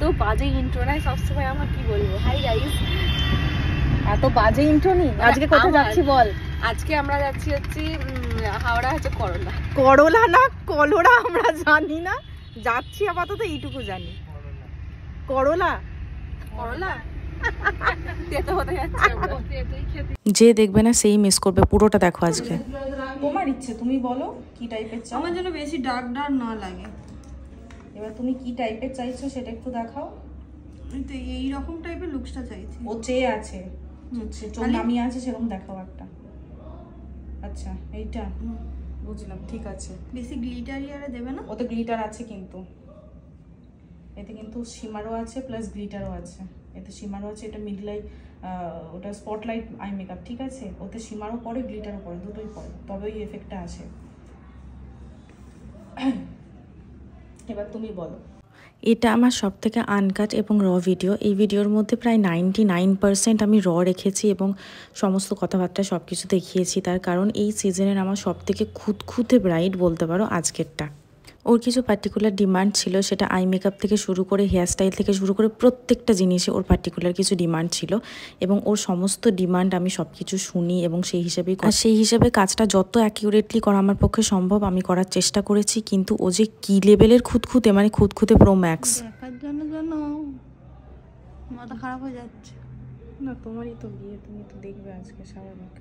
এত বাজে ইন্ট্রো নাই সবসময় আমার, কি বলবো। হাই গাইস, এত বাজে ইন্ট্রো নি। আজকে কোথায় যাচ্ছি বল? আজকে আমরা যাচ্ছি হাওড়া হচ্ছে করলা। করলা না কলোরা আমরা জানি না, যাচ্ছি আপাতত এইটুকু জানি। করলা করলা যে দেখবে না সেই মিস করবে। পুরোটা দেখো আজকে। তোমার ইচ্ছে, তুমি বলো কি টাইপের চাও। আমার যেন বেশি ডার্ক ডার্ক না লাগে। এবার তুমি কি টাইপের চাইছো সেটা একটু দেখাও। তো এই রকম টাইপের লুকসটা চাইছি। ও চেয়ে আছে, চোখ নামিয়ে আছে, সেরকম দেখাও একটা। আচ্ছা এইটা বুঝলাম, ঠিক আছে। বেশি গ্লিটারি আরে দেবে না? ওতে গ্লিটার আছে কিন্তু, এতে কিন্তু শিমারও আছে প্লাস গ্লিটারও আছে। এতে শিমারও আছে, এটা মিডলাই, ওটা স্পটলাইট আই মেকআপ, ঠিক আছে। ওতে শিমারও পরে গ্লিটারও পরে, দুটোই পরে, তবে ওই এফেক্টটা আসে। এবার তুমি বলো। এটা আমার সব থেকে আনকাট এবং র ভিডিও। এই ভিডিওর মধ্যে প্রায় 99% আমি র রেখেছি এবং সমস্ত কথাবার্তা সব কিছু দেখিয়েছি। তার কারণ এই সিজনের আমার সব থেকে খুঁতখুঁতে ব্রাইড বলতে পারো আজকেরটা। ওর কিছু পার্টিকুলার ডিমান্ড ছিল, সেটা আই মেকআপ থেকে শুরু করে হেয়ার স্টাইল থেকে শুরু করে প্রত্যেকটা জিনিসে ওর পার্টিকুলার কিছু ডিমান্ড ছিল এবং ওর সমস্ত ডিমান্ড আমি সব কিছু শুনি এবং সেই হিসেবে কাজটা যত অ্যাকিউরেটলি করা আমার পক্ষে সম্ভব আমি করার চেষ্টা করেছি। কিন্তু ও যে কী লেভেলের খুঁতখুঁতে, মানে খুঁতখুঁতে প্রো ম্যাক্স। দেখার জন্য মাথা খারাপ হয়ে যাচ্ছে। না তোমারই তো বিয়ে, তুমি তো দেখবে আজকে স্বাভাবিক।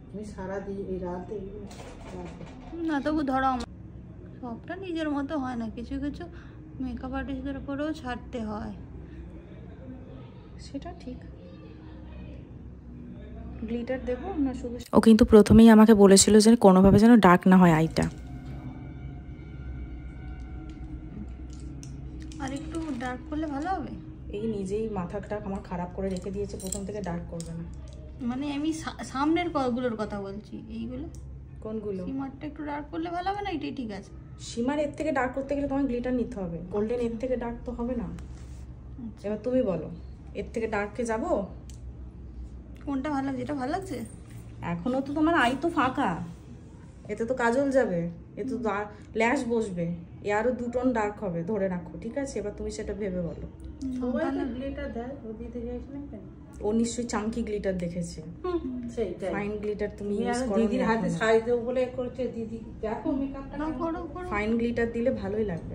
তুমি সারাদিন এই রাতে না, তবু ধরো সবটা নিজের মতো হয় না, কিছু কিছু মেকআপ আর্টিস্টদের উপরেও ছাড়তে হয়। সেটা ঠিক। গ্লিটার দেবো না শুধু? ও কিন্তু প্রথমেই আমাকে বলেছিল যে কোনোভাবে যেন ডার্ক না হয় আইটা। আর একটু ডার্ক করলে ভালো হবে। এই নিজেই মাথাটা আমার খারাপ করে রেখে দিয়েছে, প্রথম থেকে ডার্ক করবে না। মানে আমি সামনের গুলোর কথা বলছি। এইগুলো কোনগুলো? সীমারটা একটু ডার্ক করলে ভালো হবে না? এটাই ঠিক আছে। সীমার এর থেকে ডার্ক করতে গেলে তোমার গ্লিটার নিতে হবে, গোল্ডেন এর থেকে ডার্ক তো হবে না। এবার তুমি বলো, এর থেকে ডার্কে যাবো? কোনটা ভালো লাগছে? এটা ভালো লাগছে? এখনো তো তোমার আই তো ফাঁকা, এতে তো কাজল যাবে, এতে তো ল্যাশ বসবে, এ আরো 2 টোন ডার্ক হবে, ধরে রাখো, ঠিক আছে। এবার তুমি সেটা ভেবে বলো। ও নিশ্চয়ই চাঙ্কি গ্লিটার দেখেছে, ফাইন গ্লিটার তুমি ইউজ করো। দিদির হাতে শাড়ি দেবো বলে করছে দিদি, দেখো মেকআপটা ফাইন গ্লিটার দিলে ভালোই লাগবে,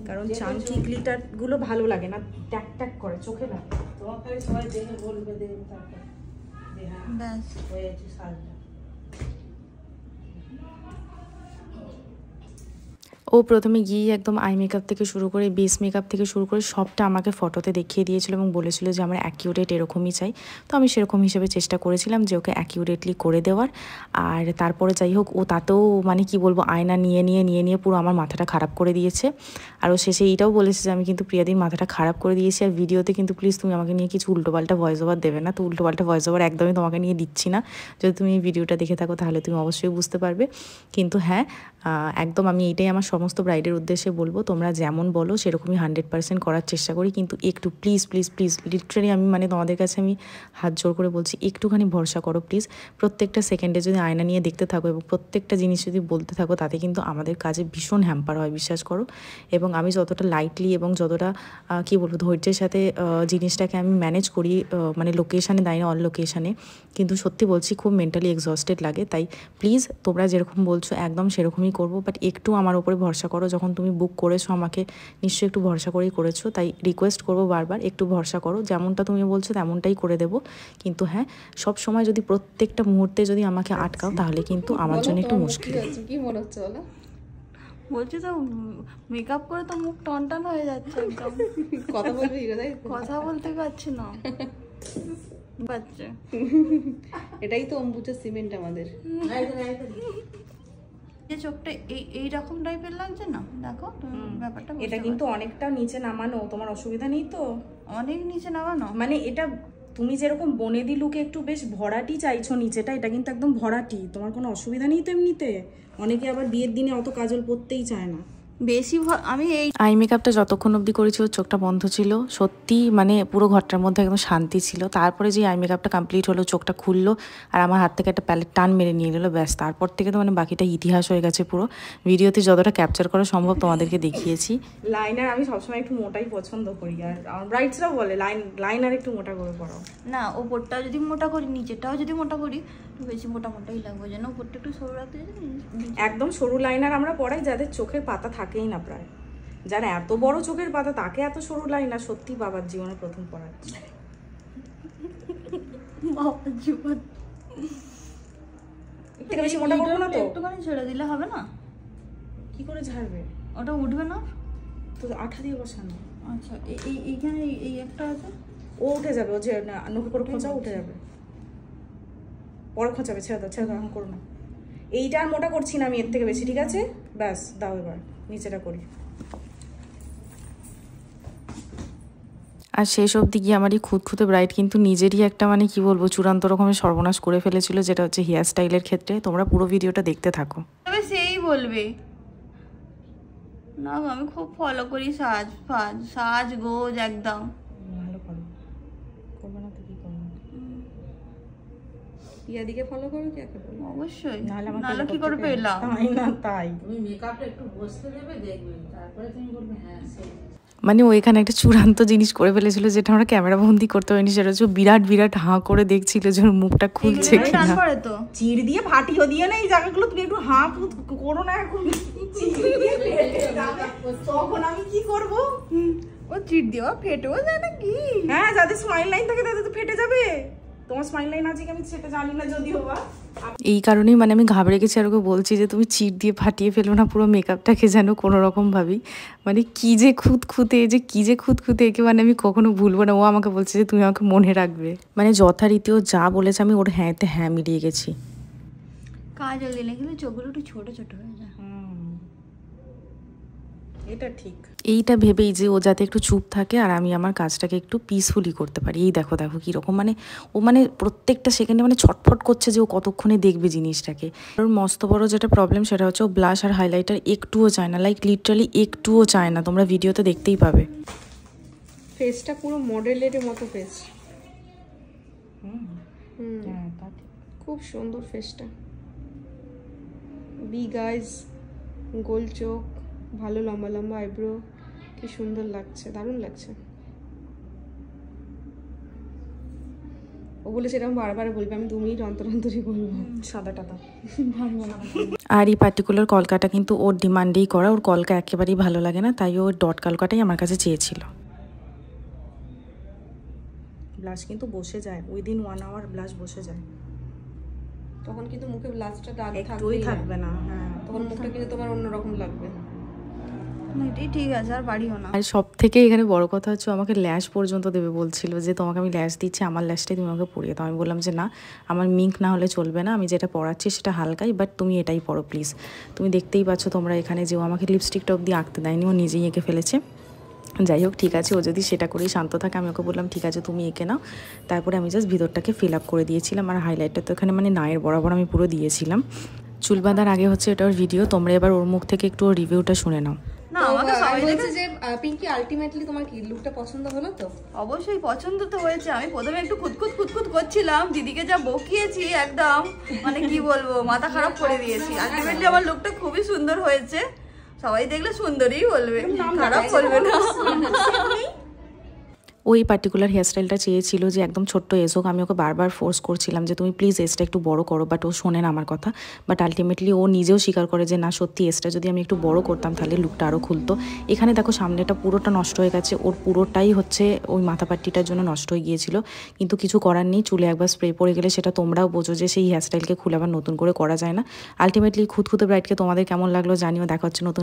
কারণ চাঙ্কি গ্লিটার গুলো ভালো লাগে না, ট্যাক ট্যাক করে চোখে লাগে। তোমার খালি সবাই দেখে বলবে, দেখবে তারপর ব্যাস হয়েছে শাড়িটা। ও প্রথমে গিয়ে একদম আই মেকআপ থেকে শুরু করে বেস মেকআপ থেকে শুরু করে সবটা আমাকে ফটোতে দেখিয়ে দিয়েছিল এবং বলেছিল যে আমার অ্যাকিউরেট এরকমই চাই। তো আমি সেরকম হিসেবে চেষ্টা করেছিলাম যে ওকে অ্যাকিউরেটলি করে দেওয়ার। আর তারপরে যাই হোক, ও তাতেও মানে কি বলবো, আয়না নিয়ে পুরো আমার মাথাটা খারাপ করে দিয়েছে। আর ও শেষে এইটাও বলেছে যে আমি কিন্তু প্রিয়াদির মাথাটা খারাপ করে দিয়েছি। আর ভিডিওতে কিন্তু প্লিজ তুমি আমাকে নিয়ে কিছু উল্টোপাল্টা ভয়েস ওভার দেবে না। তো উল্টোপাল্টা ভয়েস ওভার একদমই তোমাকে নিয়ে দিচ্ছি না। যদি তুমি এই ভিডিওটা দেখে থাকো তাহলে তুমি অবশ্যই বুঝতে পারবে। কিন্তু হ্যাঁ, একদম আমি এইটাই আমার সমস্ত ব্রাইডের উদ্দেশ্যে বলবো, তোমরা যেমন বলো সেরকমই 100% করার চেষ্টা করি। কিন্তু একটু প্লিজ লিটারালি আমি মানে তোমাদের কাছে আমি হাত জোর করে বলছি, একটুখানি ভরসা করো প্লিজ। প্রত্যেকটা সেকেন্ডে যদি আয়না নিয়ে দেখতে থাকো এবং প্রত্যেকটা জিনিস যদি বলতে থাকো, তাতে কিন্তু আমাদের কাজে ভীষণ হ্যাম্পার হয়, বিশ্বাস করো। এবং আমি যতটা লাইটলি এবং যতটা কি বলবো ধৈর্যের সাথে জিনিসটাকে আমি ম্যানেজ করি, মানে লোকেশানে দাঁড়িয়ে অল লোকেশানে, কিন্তু সত্যি বলছি খুব মেন্টালি এক্সস্টেড লাগে। তাই প্লিজ তোমরা যেরকম বলছো একদম সেরকমই করবো, বাট একটু আমার উপরে ভরসা করো। যখন তুমি বুক করেছো আমাকে নিশ্চয়ই একটু ভরসা করেই করেছো, তাই রিকোয়েস্ট করবো বারবার একটু ভরসা করো। যেমনটা তুমি বলছো তেমনটাই করে দেবো। কিন্তু হ্যাঁ, সব সময় যদি প্রত্যেকটা মুহূর্তে যদি আমাকে আটকাও তাহলে কিন্তু আমার জন্য একটু মুশকিল। কি মনে হচ্ছে বলো? বলছি তো মেকআপ করে তো মুখ টনটন হয়ে যাচ্ছে একদম। কথা বলবি? কথা বলতে পারছি না, বাচ্চা। এটাই তো অম্বুজা সিমেন্ট আমাদের। যে চোখটা এইরকম টাইপের লাগছে না, দেখো ব্যাপারটা। এটা কিন্তু অনেকটা নিচে নামানো, তোমার অসুবিধা নেই তো? অনেক নিচে নামানো মানে এটা তুমি যেরকম বনেদি লুকে একটু বেশ ভরাটি চাইছো নিচেটা, এটা কিন্তু একদম ভরাটি, তোমার কোনো অসুবিধা নেই তো এমনিতে। অনেকে আবার বিয়ের দিনে অত কাজল পরতেই চায় না, বেশি আমি এই আই মেকআপটা যতক্ষণ অবধি করেছি ওর চোখটা বন্ধ ছিল, সত্যি মানে পুরো ঘরটার মধ্যে একদম শান্তি ছিল। তারপরে যে আই মেকআপটা কমপ্লিট হলো, চোখটা খুললো আর আমার হাত থেকে একটা প্যালেট টান মেরে নিয়ে গেলো, ব্যাস তারপর থেকে তো মানে বাকিটা ইতিহাস হয়ে গেছে পুরো। ভিডিওতে যতটা ক্যাপচার করা সম্ভব তোমাদেরকে দেখিয়েছি। লাইনার আমি সবসময় একটু মোটাই পছন্দ করি, আর আমার ব্রাইডসরাও বলে লাইনার একটু মোটা করে পরাও। না, ওপরটাও যদি মোটা করি নিচেরটাও যদি মোটা করি একটু বেশি মোটাই লাগবে, যেন ওপরটা একটু সরু রাখতে। একদম সরু লাইনার আমরা পরাই যাদের চোখের পাতা থাকেই না প্রায়, যার এত বড় চোখের পাতা তাকে এত সরু লাইনার সত্যি বাবার জীবনে প্রথম পরাচ্ছি। বাবার জীবন একটু বেশি মোটা করবো না তো? একটুখানি ছেড়ে দিলে হবে না? কি করে ঝাড়বে? ওটা উঠবে না তো আঠা দিয়ে বসানো। আচ্ছা, এইখানে এই একটা আছে, ও উঠে যাবে, ও যে নৌকে করে খোঁচা উঠে যাবে, পরে খোঁচাবে। ছেড়ে দাও এখন করো না। এইটা আর মোটা করছি না আমি এর থেকে বেশি, ঠিক আছে? ব্যাস দাও, এবার নিচেটা করি। আর শেষ অবধি গিয়ে আমার এই খুঁতখুঁতে ব্রাইড কিন্তু নিজেরই একটা মানে কি বলবো চূড়ান্ত রকমের সর্বনাশ করে ফেলেছিল, যেটা হচ্ছে হেয়ার স্টাইলের ক্ষেত্রে। তোমরা পুরো ভিডিওটা দেখতে থাকো। তবে সেই বলবে না, আমি খুব ফলো করি সাজ গোজ একদম ভালো করো, করবে না তো কি করবো? ইয়াদিকে ফলো করো কি একে বলো? অবশ্যই, নাহলে কি করে পেলাম? তাই না, তাই তুমি মেকআপটা একটু বসতে দেবে, দেখবে, তারপরে তুমি বলবে হ্যাঁ সেই। মানে ও এখানে একটা চূড়ান্ত জিনিস করে ফেলেছিল, যেটা আমরা ক্যামেরা বন্দি করতে পারিনি। সেটা হচ্ছে বিরাট বিরাট হাঁ করে দেখছিল যে ওর মুখটা খুলছে কিনা। তো চিড় দিয়ে ফাটিও দিয়ে না এই জায়গাগুলো, তুমি একটু হাঁ করো না এখন। তখন আমি কি করব? ও চিট দেওয়া ফেটেও যায় না কি? হ্যাঁ, যাদের স্মাইল লাইন থাকে তাদের তো ফেটে যাবে। তোমার স্মাইল লাইন আছে কি আমি সেটা জানি না, যদিও বা। এই কারণেই মানে আমি ঘাবড়ে গেছি, আর ওকে বলছি যে তুমি চিট দিয়ে ফাটিয়ে ফেলো না পুরো মেকআপটাকে, যেন কোনো রকম ভাবেই। মানে কি যে খুঁতখুঁতে একে মানে আমি কখনো ভুলবো না। ও আমাকে বলছে যে তুমি আমাকে মনে রাখবে, মানে যথারীতি ও যা বলেছে আমি ওর হ্যাঁতে হ্যাঁ মিলিয়ে গেছি। কাজল দিলে কিন্তু চোখগুলো একটু ছোট হয়ে যায়। এটা ঠিক। এইটা ভেবেই যে ও যাতে একটু চুপ থাকে আর আমি আমার কাজটাকে একটু পিসফুলি করতে পারি। এই দেখো কীরকম মানে ও মানে প্রত্যেকটা সেকেন্ডে মানে ছটফট করছে যে ও কতক্ষণে দেখবে জিনিসটাকে। ওর মস্ত বড় যেটা প্রবলেম সেটা হচ্ছে ও ব্লাশ আর হাইলাইটার একটুও চায় না, লাইক লিটারালি একটুও চায় না। তোমরা ভিডিওতে দেখতেই পাবে। ফেসটা পুরো মডেলের মতো ফেস। খুব সুন্দর ফেসটা, বিগ আইজ, গোল চোখ, ভালো লম্বা লম্বা আইব্রো, কি সুন্দর লাগছে, দারুণ লাগছে। ও বলে সেরকম বারবার বলবে, আমি 2 মিনিট অন্তরই বলবো সাদাটা দাও। আর এই পার্টিকুলার কলকাটা কিন্তু ওর ডিমান্ডেই করা। ওর কলকা একেবারেই ভালো লাগে না, তাই ওর ডট কলকাটাই আমার কাছে চেয়েছিল। ব্লাশ কিন্তু বসে যায়, উইদিন 1 আওয়ার ব্লাশ বসে যায়। তখন কিন্তু মুখে ব্লাশটা দাগ থাকবে না। হ্যাঁ, তখন মুখটা কিন্তু তোমার অন্যরকম লাগবে। এটাই ঠিক আছে, আর বাড়িও না। আর সব থেকে এখানে বড় কথা হচ্ছে আমাকে ল্যাশ পর্যন্ত দেবে বলছিল, যে তোমাকে আমি ল্যাশ দিচ্ছি, আমার ল্যাশটাই তুমি আমাকে পরিয়ে দাও। আমি বললাম যে না, আমার মিঙ্ক না হলে চলবে না, আমি যেটা পড়াচ্ছি সেটা হালকাই, বাট তুমি এটাই পড়ো প্লিজ। তুমি দেখতেই পাচ্ছ তোমরা এখানে যে ও আমাকে লিপস্টিকটা অবধি আঁকতে দেয়নি, ও নিজেই এঁকে ফেলেছে। যাই হোক, ঠিক আছে, ও যদি সেটা করেই শান্ত থাকে, আমি ওকে বললাম ঠিক আছে তুমি এঁকে নাও। তারপরে আমি জাস্ট ভিতরটাকে ফিল আপ করে দিয়েছিলাম। আর হাইলাইটটা তো এখানে মানে নায়ের বরাবর আমি পুরো দিয়েছিলাম। চুল বাঁধার আগে হচ্ছে এটার ভিডিও, তোমরা এবার ওর মুখ থেকে একটু ওর রিভিউটা শুনে নাও। না, আমাকে সবাই বলছে যে পিঙ্কি আলটিমেটলি তোমার কি লুকটা পছন্দ হলো তো? অবশ্যই পছন্দ তো হয়েছে। আমি প্রথমে একটু খুঁতখুত করছিলাম, দিদিকে যা বকিয়েছি একদম মানে কি বলবো, মাথা খারাপ করে দিয়েছি। আলটিমেটলি আমার লুকটা খুবই সুন্দর হয়েছে, সবাই দেখলে সুন্দরই বলবে, খারাপ বলবে না। ওই পার্টিকুলার হেয়ারস্টাইলটা চেয়েছিল যে একদম ছোট্ট এজ হোক। আমি ওকে বারবার ফোর্স করছিলাম যে তুমি প্লিজ এজটা একটু বড় করো, বাট ও শোনে না আমার কথা। বাট আলটিমেটলি ও নিজেও স্বীকার করে যে না, সত্যি এজটা যদি আমি একটু বড় করতাম তাহলে লুকটা আরও খুলতো। এখানে দেখো সামনেটা পুরোটা নষ্ট হয়ে গেছে, ওর পুরোটাই হচ্ছে ওই মাথা পাট্টিটার জন্য নষ্ট হয়ে গিয়েছিল। কিন্তু কিছু করার নেই, চুলে একবার স্প্রে পড়ে গেলে সেটা তোমরাও বোঝো যে সেই হেয়ারস্টাইলকে খুলে আবার নতুন করে করা যায় না। আলটিমেটলি খুঁতখুঁতে ব্রাইডকে তোমাদের কেমন লাগলো জানিও। দেখা হচ্ছে নতুন